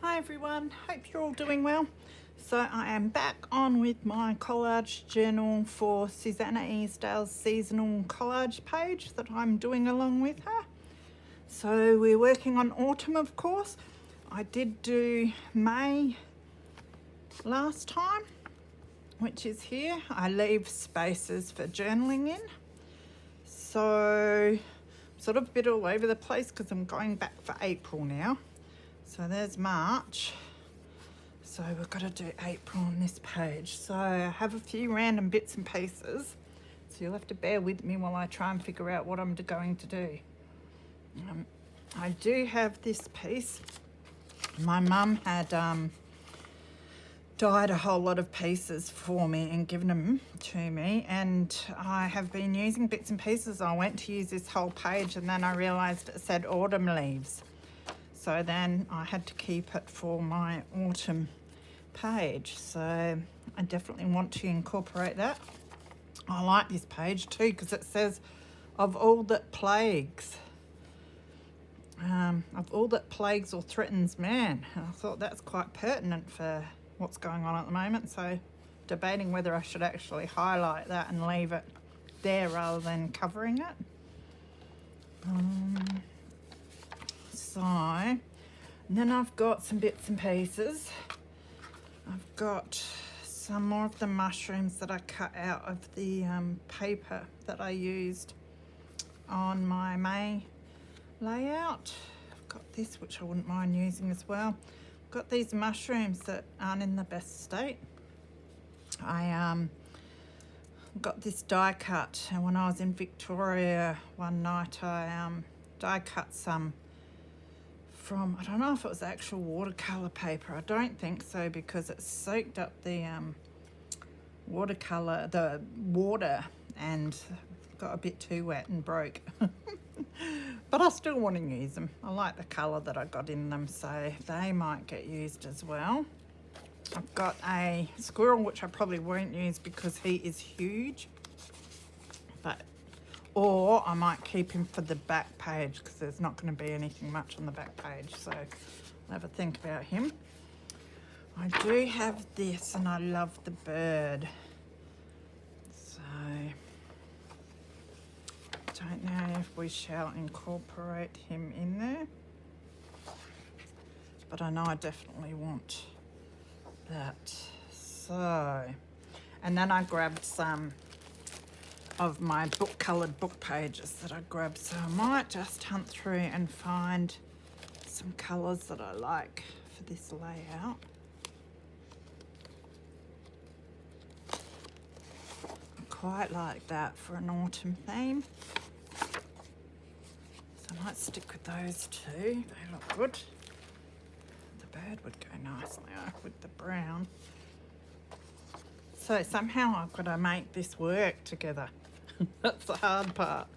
Hi everyone, hope you're all doing well. So I am back on with my collage journal for Susanna Easdale's seasonal collage page that I'm doing along with her. So we're working on autumn, of course. I did do May last time, which is here. I leave spaces for journaling in. So sort of a bit all over the place because I'm going back for April now. So there's March. So we've got to do April on this page. So I have a few random bits and pieces. So you'll have to bear with me while I try and figure out what I'm going to do. I do have this piece. My mum had dyed a whole lot of pieces for me and given them to me, and I have been using bits and pieces. I went to use this whole page and then I realised it said autumn leaves. So then I had to keep it for my autumn page. So I definitely want to incorporate that. I like this page too because it says, of all that plagues or threatens man. And I thought that's quite pertinent for what's going on at the moment. So debating whether I should actually highlight that and leave it there rather than covering it. And then I've got some bits and pieces. I've got some more of the mushrooms that I cut out of the paper that I used on my May layout. I've got this, which I wouldn't mind using as well. I've got these mushrooms that aren't in the best state. I got this die cut, and when I was in Victoria one night I die cut some from, I don't know if it was actual watercolour paper. I don't think so because it soaked up the water and got a bit too wet and broke. But I still want to use them. I like the colour that I got in them, so they might get used as well. I've got a squirrel which I probably won't use because he is huge, or I might keep him for the back page because there's not going to be anything much on the back page, so I'll have a think about him. I do have this, and I love the bird, so I don't know if we shall incorporate him in there, but I know I definitely want that. So, and then I grabbed some of my coloured book pages that I grabbed, so I might just hunt through and find some colours that I like for this layout. I quite like that for an autumn theme, so I might stick with those two. They look good. The bird would go nicely with the brown. So somehow I've got to make this work together. That's the hard part.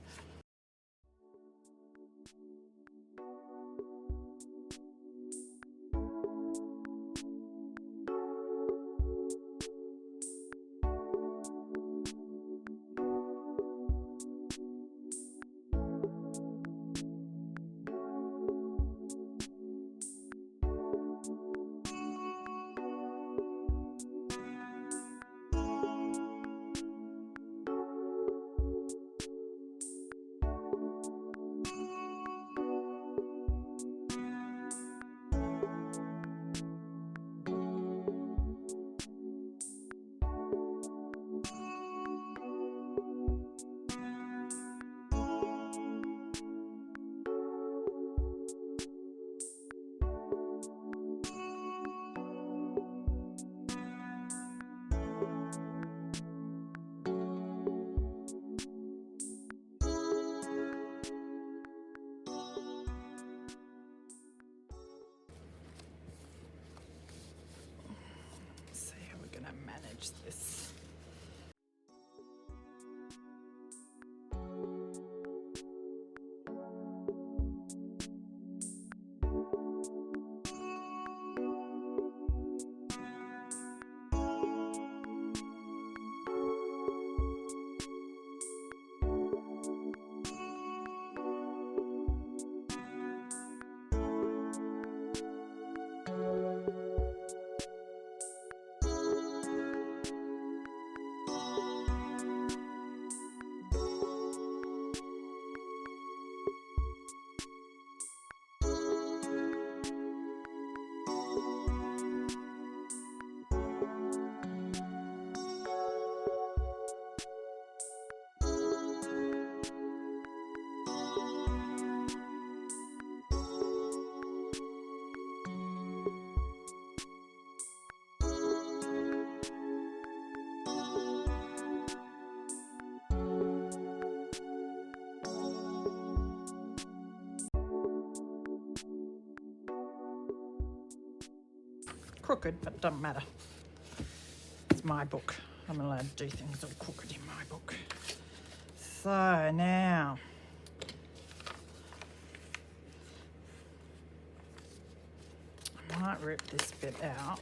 Manage this. crooked, but it doesn't matter. It's my book. I'm allowed to do things all crooked in my book. So now, I might rip this bit out.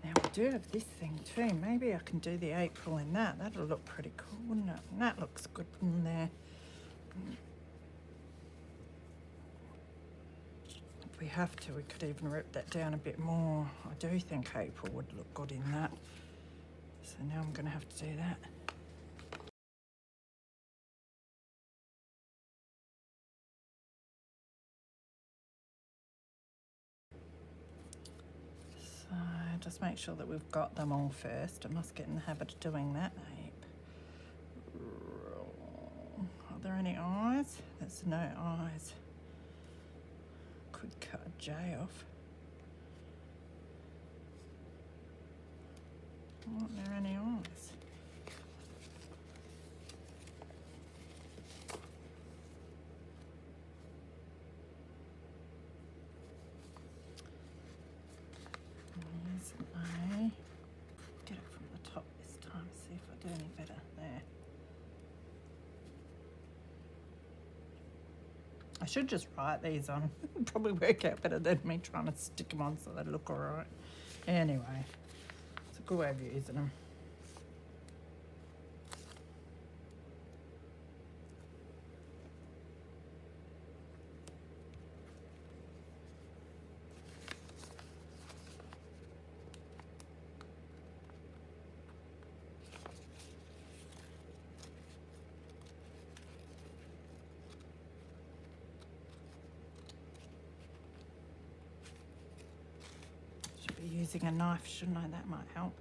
Now we do have this thing too. Maybe I can do the April in that. That'll look pretty cool, wouldn't it? And that looks good in there. If we have to, we could even rip that down a bit more. I do think April would look good in that. So now I'm going to have to do that. So just make sure that we've got them all first. I must get in the habit of doing that. Are there any eyes? There's no eyes. Could cut a J off. Aren't there any eyes? Isn't I? Get it from the top this time, see if I do any better. There. I should just write these on. It'd probably work out better than me trying to stick them on so they look alright. Anyway, it's a good way of using them. Using a knife, shouldn't I? That might help.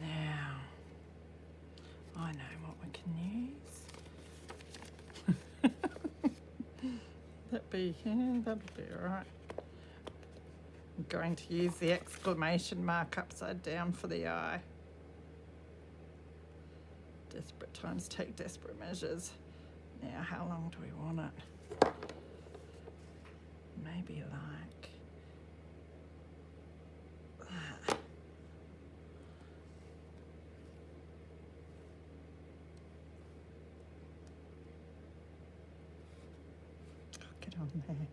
Now, I know what we can use. That'd be all right. I'm going to use the exclamation mark upside down for the eye. Desperate times take desperate measures. Now, how long do we want it? Maybe like that. Get on there.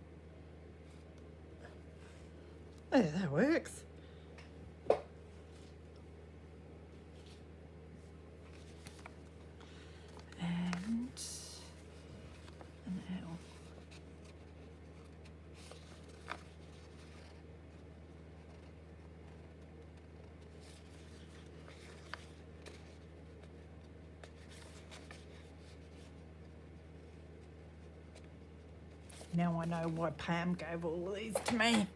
There, that works. Now I know why Pam gave all of these to me,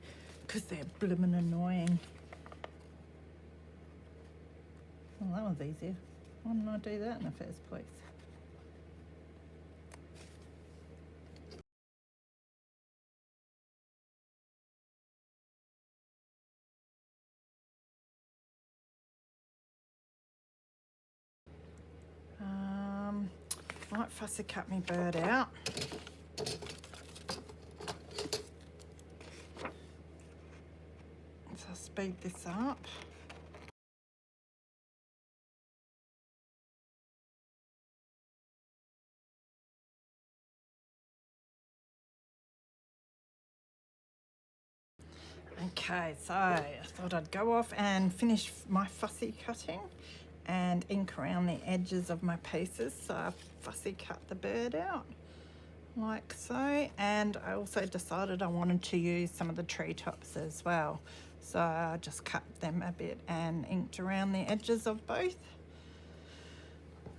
because they're blooming annoying. Well, that was easier. Why didn't I do that in the first place? Might fussy cut my bird out. So I'll speed this up. Okay, so I thought I'd go off and finish my fussy cutting and ink around the edges of my pieces. So I fussy cut the bird out like so, and I also decided I wanted to use some of the treetops as well. So I just cut them a bit and inked around the edges of both.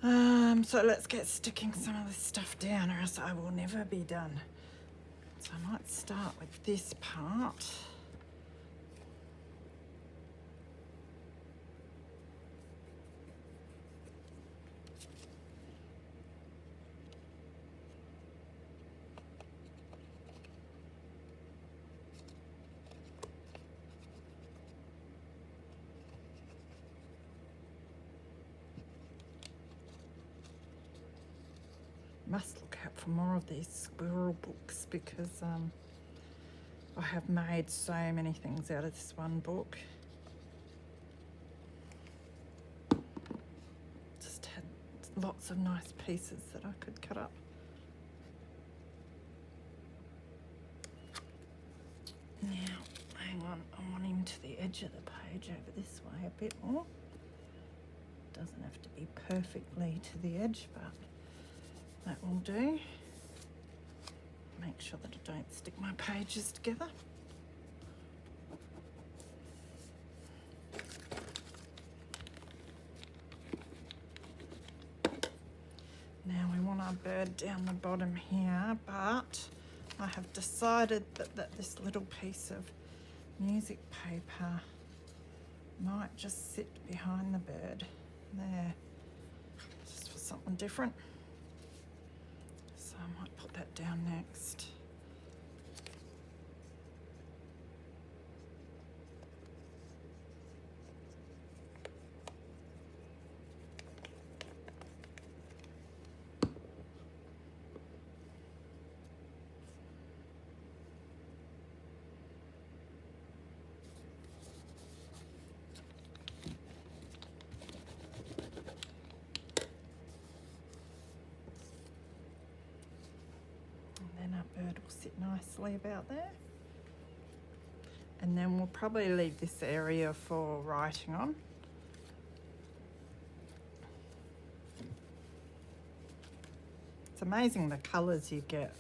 So let's get sticking some of this stuff down, or else I will never be done. So I might start with this part. must look out for more of these squirrel books because I have made so many things out of this one book. Just had lots of nice pieces that I could cut up. Now, hang on, I want him to the edge of the page over this way a bit more. Doesn't have to be perfectly to the edge, but that will do. Make sure that I don't stick my pages together. Now we want our bird down the bottom here, but I have decided that this little piece of music paper might just sit behind the bird there, just for something different. So I might put that down next. Bird will sit nicely about there. And then we'll probably leave this area for writing on. It's amazing the colours you get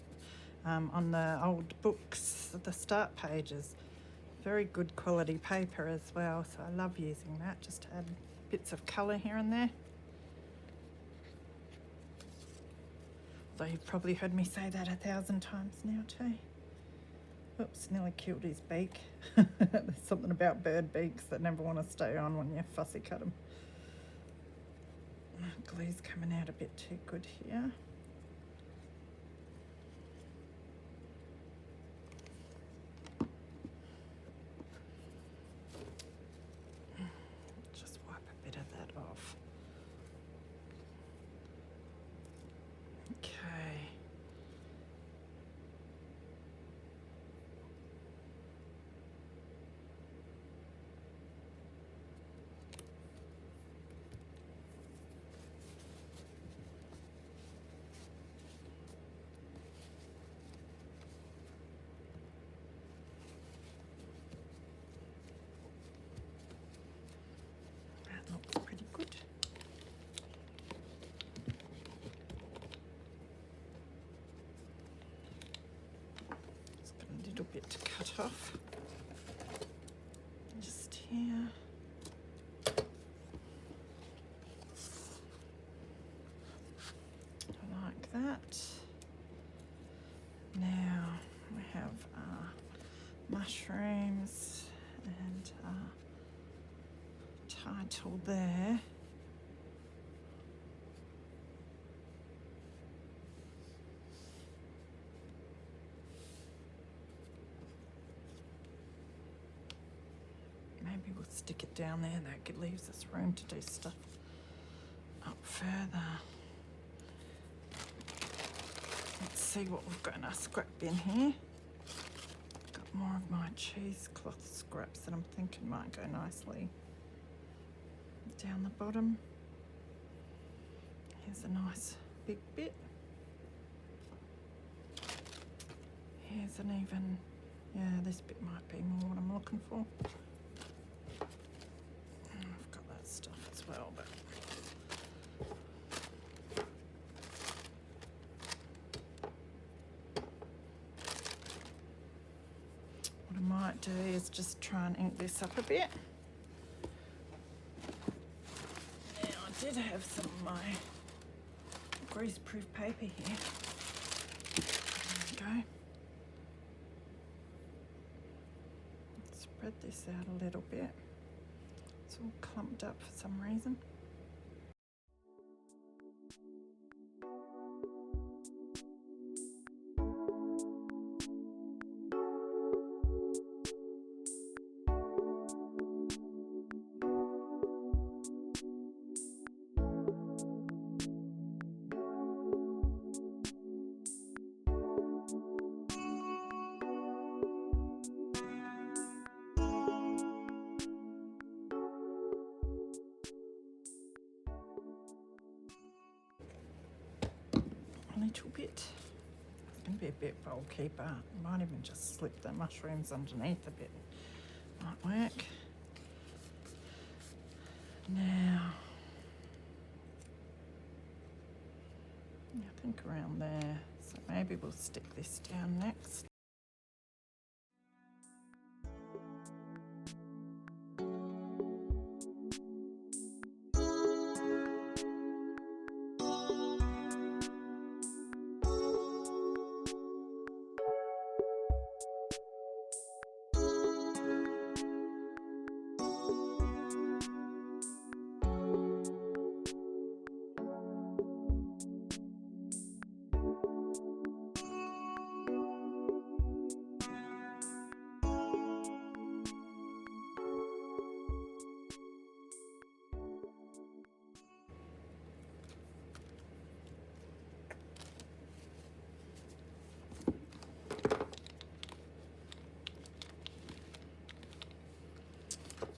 on the old books, the start pages. Very good quality paper as well, so I love using that, just to add bits of colour here and there. Though you've probably heard me say that 1,000 times now too. Oops, nearly killed his beak. There's something about bird beaks that never want to stay on when you fussy cut them. Glue's coming out a bit too good here. Just wipe a bit of that off. Okay. That looks pretty good. Little bit to cut off just here. Like that. Now we have mushrooms and title there. Maybe we'll stick it down there. That leaves us room to do stuff up further. Let's see what we've got in our scrap bin here. Got more of my cheesecloth scraps that I'm thinking might go nicely down the bottom. Here's a nice big bit. Here's an even, yeah, this bit might be more what I'm looking for. I've got that stuff as well, but what I might do is just try and ink this up a bit. Now I did have some of my greaseproof paper here. There we go. Spread this out a little bit. It's all clumped up for some reason. a little bit. It's going to be a bit bulky, but I might even just slip the mushrooms underneath a bit. Might work. Now, I think around there. So maybe we'll stick this down next.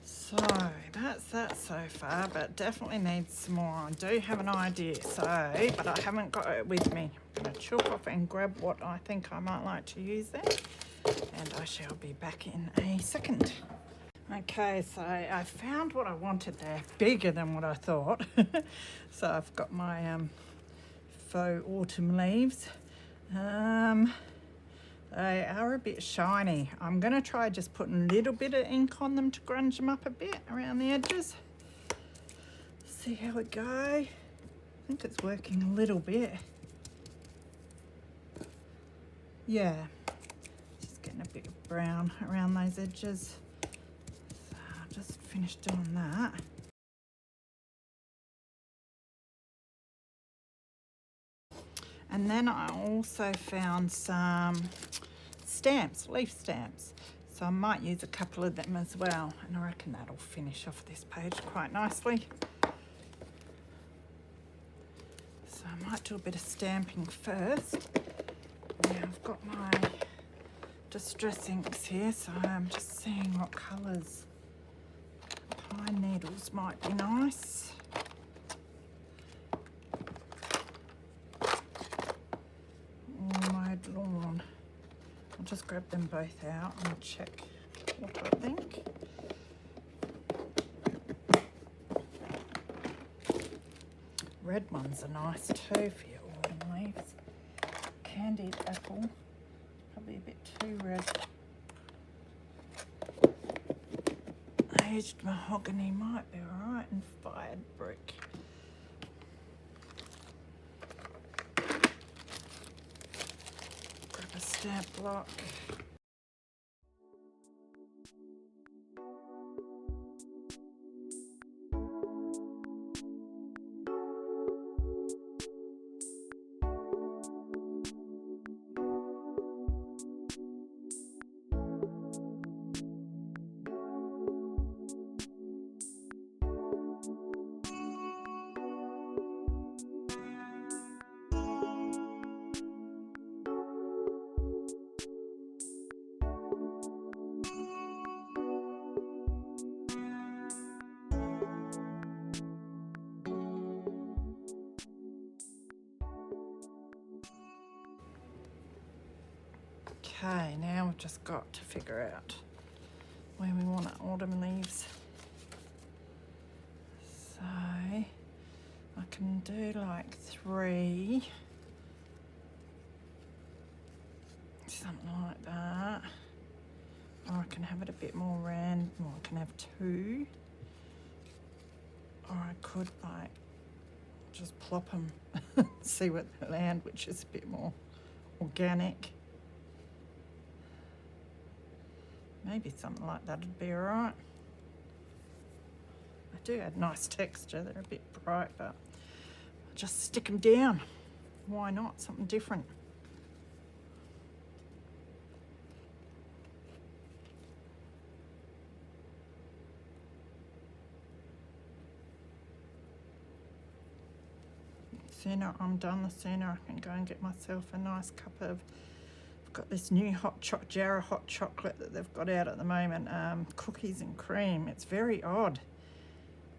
So that's that so far, but definitely needs some more. I do have an idea, but I haven't got it with me. I'm going to chalk off and grab what I think I might like to use there, and I shall be back in a second. Okay, so I found what I wanted there, bigger than what I thought. So I've got my faux autumn leaves. They are a bit shiny. I'm going to try just putting a little bit of ink on them to grunge them up a bit around the edges. See how we go. I think it's working a little bit. Yeah, just getting a bit of brown around those edges. So I'll just finish doing that. And then I also found some stamps, leaf stamps. So I might use a couple of them as well. And I reckon that'll finish off this page quite nicely. So I might do a bit of stamping first. Now I've got my distress inks here, so I'm just seeing what colours. Pine needles might be nice. Lawn. I'll just grab them both out and check what I think. Red ones are nice too for your autumn leaves. Candied apple, probably a bit too red. Aged mahogany might be alright, and fired brick. Stamp block. Okay, now we've just got to figure out where we want our autumn leaves. So I can do like 3, something like that. Or I can have it a bit more random, or I can have 2. Or I could like just plop them, see what they land, which is a bit more organic. Maybe something like that would be alright. They do add nice texture. They're a bit bright, but I'll just stick them down. Why not? Something different. The sooner I'm done, the sooner I can go and get myself a nice cup of, I've got this new Jarrah hot chocolate that they've got out at the moment, cookies and cream. It's very odd.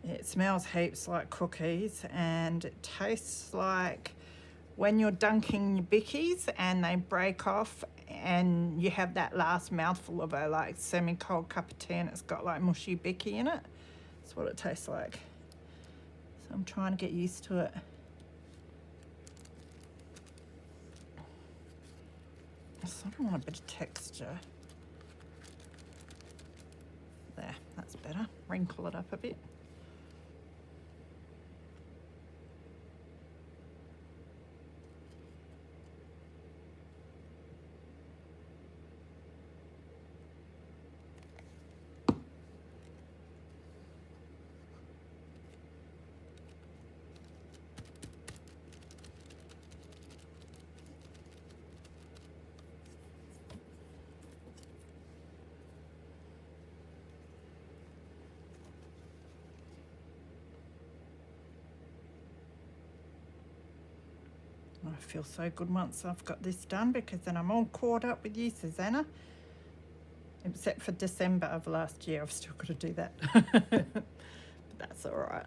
It smells heaps like cookies and it tastes like when you're dunking your bickies and they break off and you have that last mouthful of a like semi-cold cup of tea and it's got like mushy bicky in it, that's what it tastes like. So I'm trying to get used to it. I sort of want a bit of texture. There, that's better. Wrinkle it up a bit. I feel so good once I've got this done because then I'm all caught up with you, Susanna. Except for December of last year, I've still got to do that. But that's all right.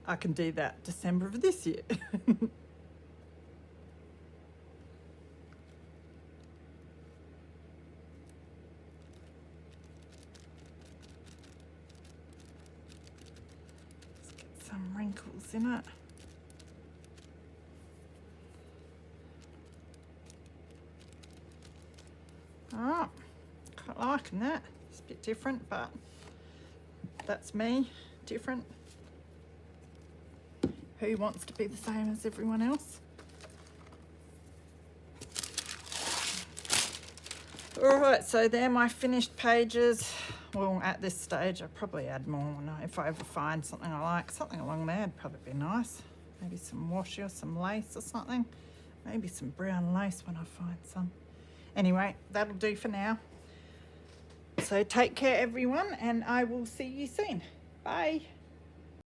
I can do that December of this year. Let's get some wrinkles in it. Alright, quite liking that. It's a bit different, but that's me, different. Who wants to be the same as everyone else? Alright, so they're my finished pages. Well, at this stage, I'll probably add more if I ever find something I like. Something along there would probably be nice. Maybe some washi or some lace or something. Maybe some brown lace when I find some. Anyway, that'll do for now. So take care, everyone, and I will see you soon. Bye.